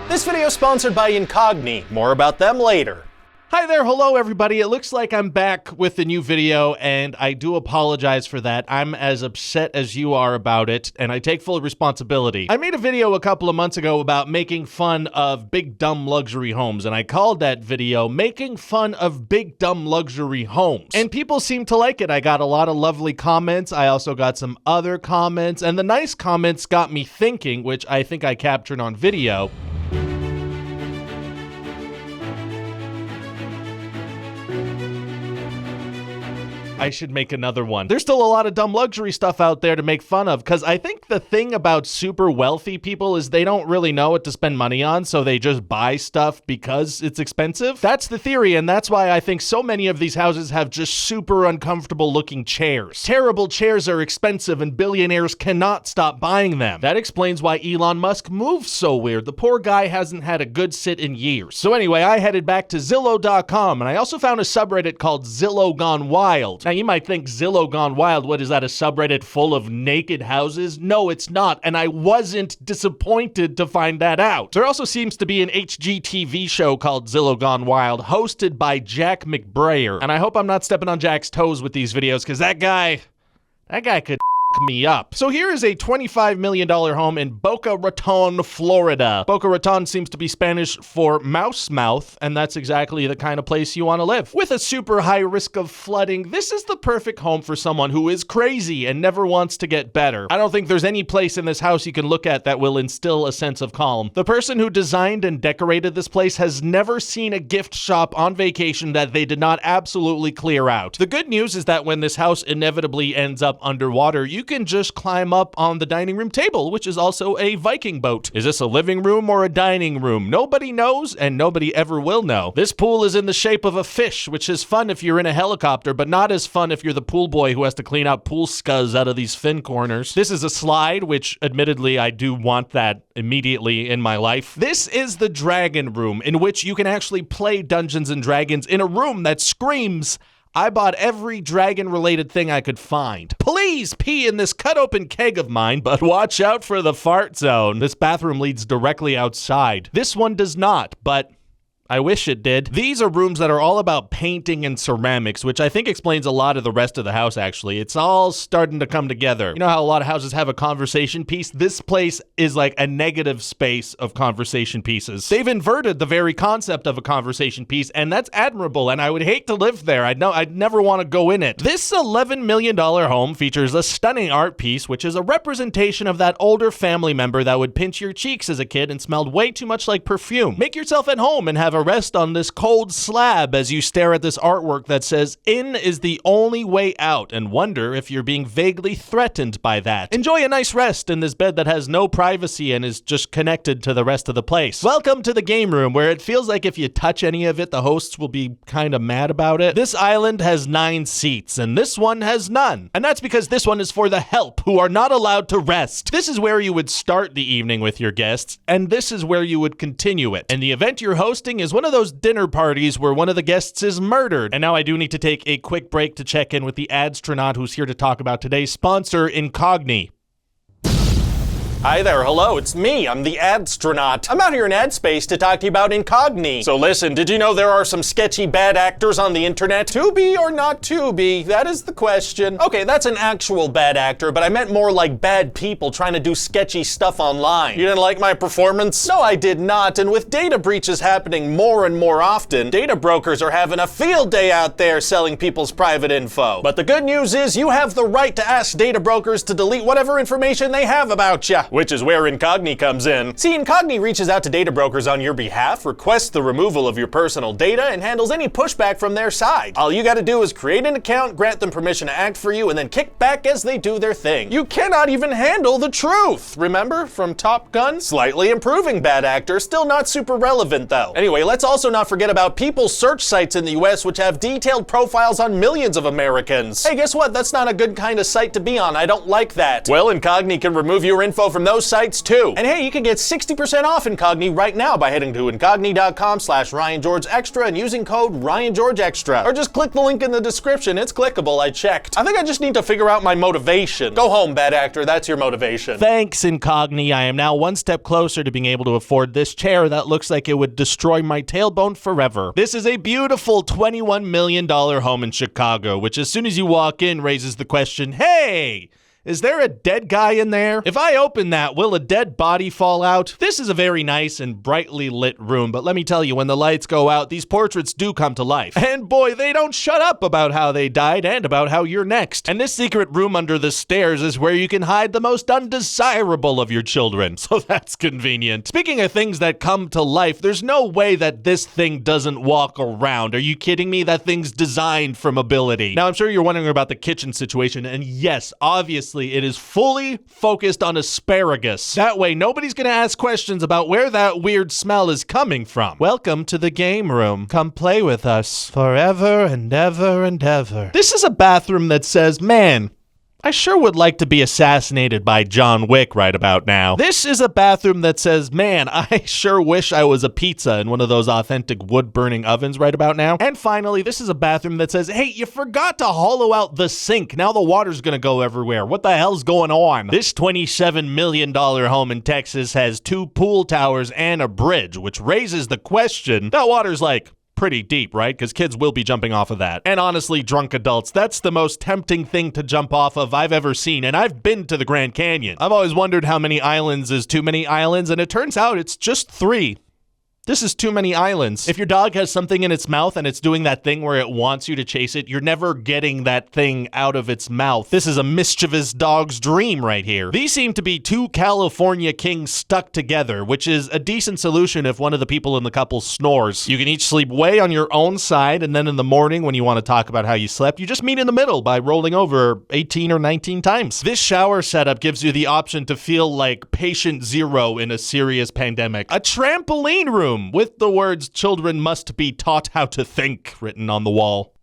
This video is sponsored by Incogni. More about them later. Hi there, hello everybody. It looks like I'm back with a new video, and I do apologize for that. I'm as upset as you are about it, and I take full responsibility. I made a video a couple of months ago about making fun of big dumb luxury homes, and I called that video Making Fun of Big Dumb Luxury Homes. And people seem to like it. I got a lot of lovely comments. I also got some other comments, and the nice comments got me thinking, which I think I captured on video. I should make another one. There's still a lot of dumb luxury stuff out there to make fun of, because I think the thing about super wealthy people is they don't really know what to spend money on, so they just buy stuff because it's expensive. That's the theory, and that's why I think so many of these houses have just super uncomfortable looking chairs. Terrible chairs are expensive and billionaires cannot stop buying them. That explains why Elon Musk moves so weird. The poor guy hasn't had a good sit in years. So anyway, I headed back to Zillow.com, and I also found a subreddit called Zillow Gone Wild. Now, you might think Zillow Gone Wild, what is that, a subreddit full of naked houses? No, it's not, and I wasn't disappointed to find that out. There also seems to be an HGTV show called Zillow Gone Wild, hosted by Jack McBrayer, and I hope I'm not stepping on Jack's toes with these videos, because that guy could me up. So here is a $25 million home in Boca Raton, Florida. Boca Raton seems to be Spanish for mouse mouth, and that's exactly the kind of place you want to live. With a super high risk of flooding, this is the perfect home for someone who is crazy and never wants to get better. I don't think there's any place in this house you can look at that will instill a sense of calm. The person who designed and decorated this place has never seen a gift shop on vacation that they did not absolutely clear out. The good news is that when this house inevitably ends up underwater, you can just climb up on the dining room table, which is also a Viking boat. Is this a living room or a dining room? Nobody knows, and nobody ever will know. This pool is in the shape of a fish, which is fun if you're in a helicopter, but not as fun if you're the pool boy who has to clean out pool scuzz out of these fin corners. This is a slide, which admittedly I do want that immediately in my life. This is the dragon room, in which you can actually play Dungeons and Dragons in a room that screams, I bought every dragon-related thing I could find. Please pee in this cut-open keg of mine, but watch out for the fart zone. This bathroom leads directly outside. This one does not, but I wish it did. These are rooms that are all about painting and ceramics, which I think explains a lot of the rest of the house, actually. It's all starting to come together. You know how a lot of houses have a conversation piece? This place is like a negative space of conversation pieces. They've inverted the very concept of a conversation piece, and that's admirable, and I would hate to live there. I'd never want to go in it. This $11 million home features a stunning art piece, which is a representation of that older family member that would pinch your cheeks as a kid and smelled way too much like perfume. Make yourself at home and have a rest on this cold slab as you stare at this artwork that says, "In is the only way out," and wonder if you're being vaguely threatened by that. Enjoy a nice rest in this bed that has no privacy and is just connected to the rest of the place. Welcome to the game room, where it feels like if you touch any of it, the hosts will be kind of mad about it. This island has 9 seats, and this one has none. And that's because this one is for the help, who are not allowed to rest. This is where you would start the evening with your guests, and this is where you would continue it. And the event you're hosting is one of those dinner parties where one of the guests is murdered. And now I do need to take a quick break to check in with the adstronaut who's here to talk about today's sponsor, Incogni. Hi there, hello, it's me, I'm the adstronaut. I'm out here in ad space to talk to you about Incogni. So listen, did you know there are some sketchy bad actors on the internet? To be or not to be, that is the question. Okay, that's an actual bad actor, but I meant more like bad people trying to do sketchy stuff online. You didn't like my performance? No, I did not, and with data breaches happening more and more often, data brokers are having a field day out there selling people's private info. But the good news is you have the right to ask data brokers to delete whatever information they have about you. Which is where Incogni comes in. See, Incogni reaches out to data brokers on your behalf, requests the removal of your personal data, and handles any pushback from their side. All you gotta do is create an account, grant them permission to act for you, and then kick back as they do their thing. You cannot even handle the truth! Remember from Top Gun? Slightly improving bad actor, still not super relevant though. Anyway, let's also not forget about people search sites in the US which have detailed profiles on millions of Americans. Hey, guess what? That's not a good kind of site to be on. I don't like that. Well, Incogni can remove your info from those sites too. And hey, you can get 60% off Incogni right now by heading to incogni.com/RyanGeorgeExtra and using code RyanGeorgeExtra. Or just click the link in the description. It's clickable, I checked. I think I just need to figure out my motivation. Go home, bad actor, that's your motivation. Thanks, Incogni. I am now one step closer to being able to afford this chair that looks like it would destroy my tailbone forever. This is a beautiful $21 million home in Chicago, which as soon as you walk in raises the question, hey, is there a dead guy in there? If I open that, will a dead body fall out? This is a very nice and brightly lit room, but let me tell you, when the lights go out, these portraits do come to life. And boy, they don't shut up about how they died and about how you're next. And this secret room under the stairs is where you can hide the most undesirable of your children, so that's convenient. Speaking of things that come to life, there's no way that this thing doesn't walk around. Are you kidding me? That thing's designed for mobility. Now, I'm sure you're wondering about the kitchen situation, and yes, obviously, it is fully focused on asparagus. That way, nobody's gonna ask questions about where that weird smell is coming from. Welcome to the game room. Come play with us forever and ever and ever. This is a bathroom that says, man, I sure would like to be assassinated by John Wick right about now. This is a bathroom that says, man, I sure wish I was a pizza in one of those authentic wood-burning ovens right about now. And finally, this is a bathroom that says, hey, you forgot to hollow out the sink. Now the water's gonna go everywhere. What the hell's going on? This $27 million home in Texas has 2 pool towers and a bridge, which raises the question, that water's like pretty deep, right? Because kids will be jumping off of that. And honestly, drunk adults, that's the most tempting thing to jump off of I've ever seen. And I've been to the Grand Canyon. I've always wondered how many islands is too many islands, and it turns out it's just 3. This is too many islands. If your dog has something in its mouth and it's doing that thing where it wants you to chase it, you're never getting that thing out of its mouth. This is a mischievous dog's dream right here. These seem to be 2 California kings stuck together, which is a decent solution if one of the people in the couple snores. You can each sleep way on your own side, and then in the morning when you want to talk about how you slept, you just meet in the middle by rolling over 18 or 19 times. This shower setup gives you the option to feel like patient zero in a serious pandemic. A trampoline room with the words "children must be taught how to think" written on the wall.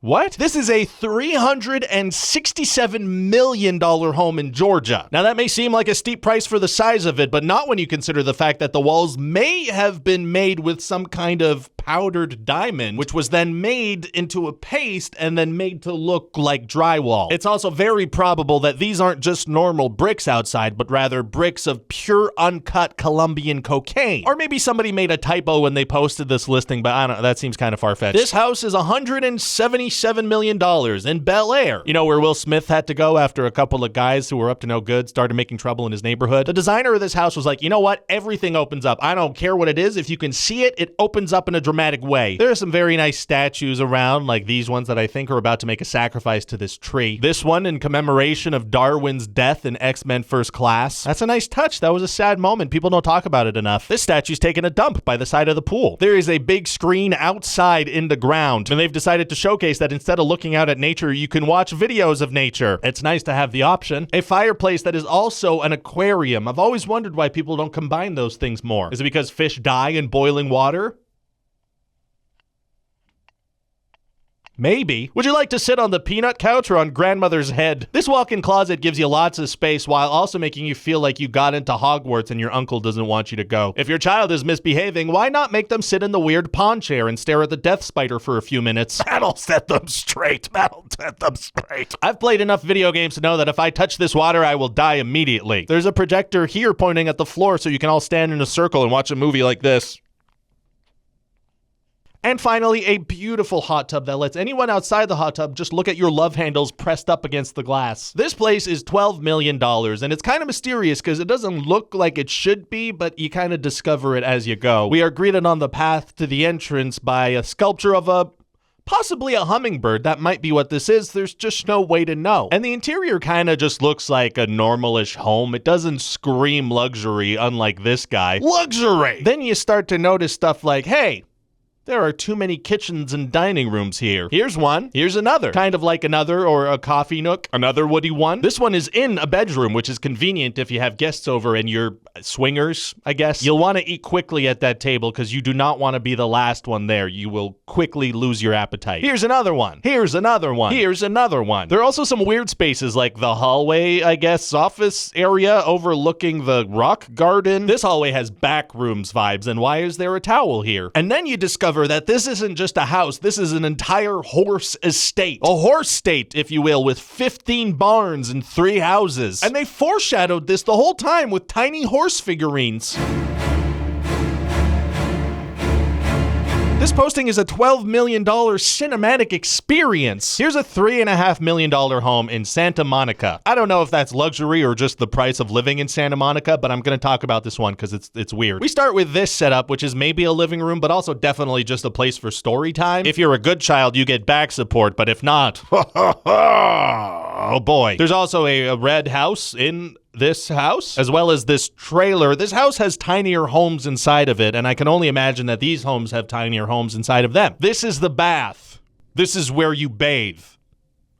What? This is a $367 million home in Georgia. Now that may seem like a steep price for the size of it, but not when you consider the fact that the walls may have been made with some kind of powdered diamond, which was then made into a paste and then made to look like drywall. It's also very probable that these aren't just normal bricks outside, but rather bricks of pure uncut Colombian cocaine. Or maybe somebody made a typo when they posted this listing, but I don't know, that seems kind of far-fetched. This house is $177 million in Bel-Air. You know where Will Smith had to go after a couple of guys who were up to no good started making trouble in his neighborhood? The designer of this house was like, you know what? Everything opens up. I don't care what it is. If you can see it, it opens up in a dramatic way. There are some very nice statues around, like these ones that I think are about to make a sacrifice to this tree. This one in commemoration of Darwin's death in X-Men First Class. That's a nice touch. That was a sad moment. People don't talk about it enough. This statue's taking a dump by the side of the pool. There is a big screen outside in the ground, and they've decided to showcase that instead of looking out at nature, you can watch videos of nature. It's nice to have the option. A fireplace that is also an aquarium. I've always wondered why people don't combine those things more. Is it because fish die in boiling water? Maybe. Would you like to sit on the peanut couch or on grandmother's head? This walk-in closet gives you lots of space while also making you feel like you got into Hogwarts and your uncle doesn't want you to go. If your child is misbehaving, why not make them sit in the weird pawn chair and stare at the death spider for a few minutes? That'll set them straight. That'll set them straight. I've played enough video games to know that if I touch this water, I will die immediately. There's a projector here pointing at the floor so you can all stand in a circle and watch a movie like this. And finally, a beautiful hot tub that lets anyone outside the hot tub just look at your love handles pressed up against the glass. This place is $12 million, and it's kind of mysterious because it doesn't look like it should be, but you kind of discover it as you go. We are greeted on the path to the entrance by a sculpture of possibly a hummingbird. That might be what this is. There's just no way to know. And the interior kind of just looks like a normalish home. It doesn't scream luxury, unlike this guy. Luxury! Then you start to notice stuff like, hey, There are too many kitchens and dining rooms here. Here's one. Here's another. Kind of like another or a coffee nook. Another woody one. This one is in a bedroom, which is convenient if you have guests over and you're swingers, I guess. You'll want to eat quickly at that table because you do not want to be the last one there. You will quickly lose your appetite. Here's another one. Here's another one. Here's another one. There are also some weird spaces like the hallway, I guess, office area overlooking the rock garden. This hallway has back rooms vibes, and why is there a towel here? And then you discover that this isn't just a house, this is an entire horse estate. A horse state, if you will, with 15 barns and 3 houses. And they foreshadowed this the whole time with tiny horse figurines. This posting is a $12 million cinematic experience. Here's a $3.5 million home in Santa Monica. I don't know if that's luxury or just the price of living in Santa Monica, but I'm going to talk about this one because it's weird. We start with this setup, which is maybe a living room, but also definitely just a place for story time. If you're a good child, you get back support, but if not, oh boy. There's also a red house in this house, as well as this trailer. This house has tinier homes inside of it, and I can only imagine that these homes have tinier homes inside of them. This is the bath. This is where you bathe,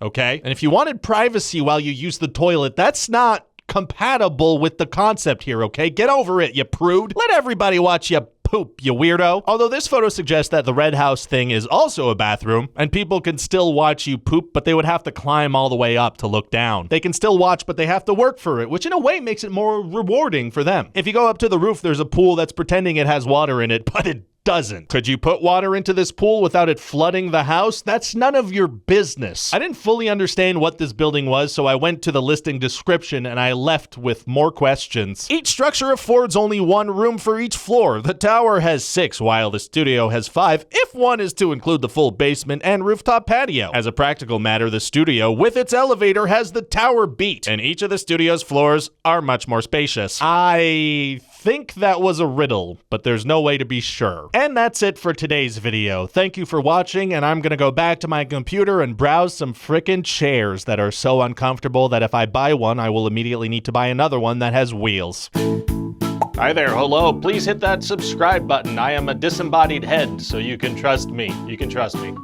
okay? And if you wanted privacy while you use the toilet, that's not compatible with the concept here, okay? Get over it, you prude. Let everybody watch you poop, you weirdo. Although this photo suggests that the red house thing is also a bathroom, and people can still watch you poop, but they would have to climb all the way up to look down. They can still watch, but they have to work for it, which in a way makes it more rewarding for them. If you go up to the roof, there's a pool that's pretending it has water in it, but it doesn't. Could you put water into this pool without it flooding the house? That's none of your business. I didn't fully understand what this building was, so I went to the listing description and I left with more questions. Each structure affords only 1 room for each floor. The tower has 6, while the studio has 5, if one is to include the full basement and rooftop patio. As a practical matter, the studio, with its elevator, has the tower beat, and each of the studio's floors are much more spacious. I think that was a riddle, but there's no way to be sure. And that's it for today's video. Thank you for watching, and I'm gonna go back to my computer and browse some frickin' chairs that are so uncomfortable that if I buy one, I will immediately need to buy another one that has wheels. Hi there, hello. Please hit that subscribe button. I am a disembodied head, so you can trust me. You can trust me.